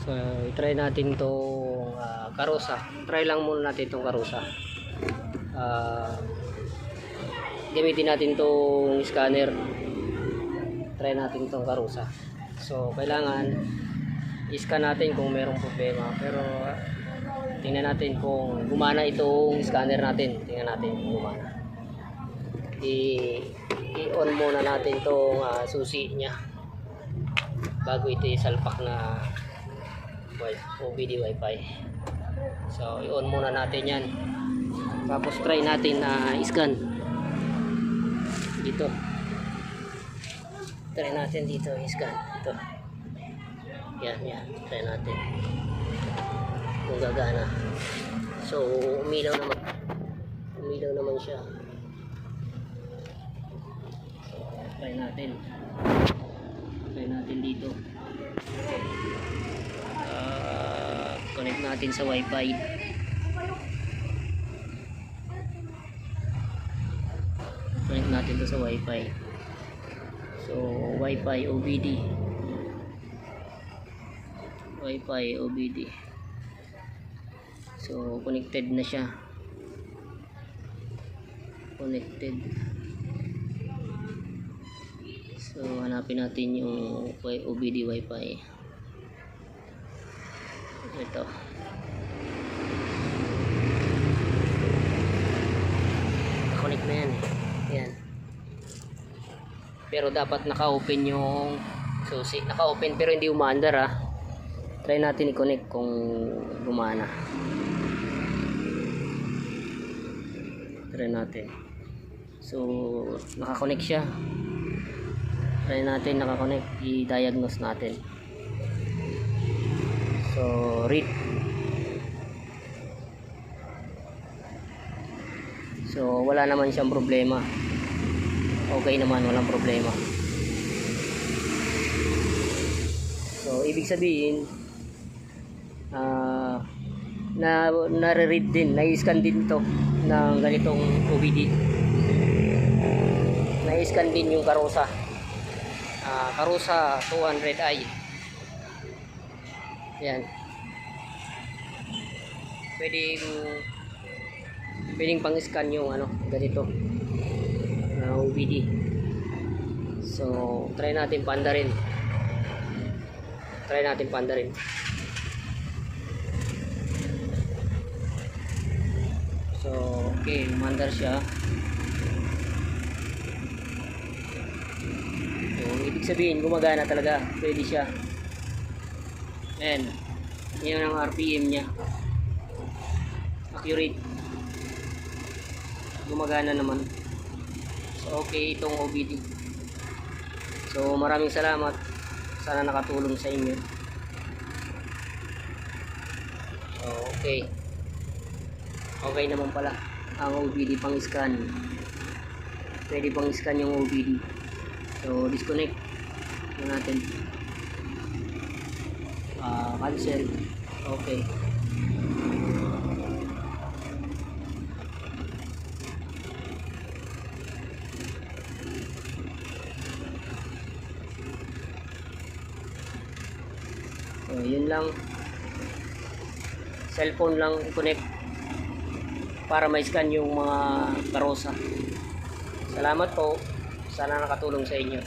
So, try natin itong karusa. Try lang muna natin itong karusa. Gamitin natin itong scanner. Try natin itong karusa. So, kailangan i-scan natin kung mayroong problema. Pero, tingnan natin kung gumana itong scanner natin. Tingnan natin kung gumana. I-on muna natin itong susi niya bago ito isalpak na OBD Wi-Fi. So, i-on muna natin yan. Tapos try natin na i-scan dito. Try natin dito i-scan ito. Yan. Try natin kung gagana. So, umilaw naman siya. So, try natin dito. Connect natin sa Wi-Fi. Connect natin to sa Wi-Fi. So, Wi-Fi OBD. So, connected na siya. So, hanapin natin yung OBD Wi-Fi. Ito. Connect na yan. Yan. Pero dapat naka-open yung susi. Naka-open pero hindi umaandar . Try natin i-connect kung gumana. Try natin. So, naka-connect siya. Try natin naka-connect. I-diagnose natin. So, read. So, wala naman siyang problema. Okay naman, walang problema. So, ibig sabihin, nare-read din, na-scan din ito ng ganitong OBD. Na-scan din yung karusa. Karusa 200i. Yan. Pwedeng pang-scan yung ganito na OBD. So, try natin pandarin. So, okay, umandar siya. So, ibig sabihin, gumagana talaga. Pwede siya. And, yan ang RPM niya. Accurate. Gumagana naman. So, okay itong OBD. So, maraming salamat. Sana nakatulong sa inyo. So, okay. Okay naman pala ang OBD pang scan. Pwede pang scan yung OBD. So, disconnect na natin. Cancel. Okay. So, yun lang. Cellphone lang i-connect para ma-scan yung mga karosa. Salamat po. Sana nakatulong sa inyo.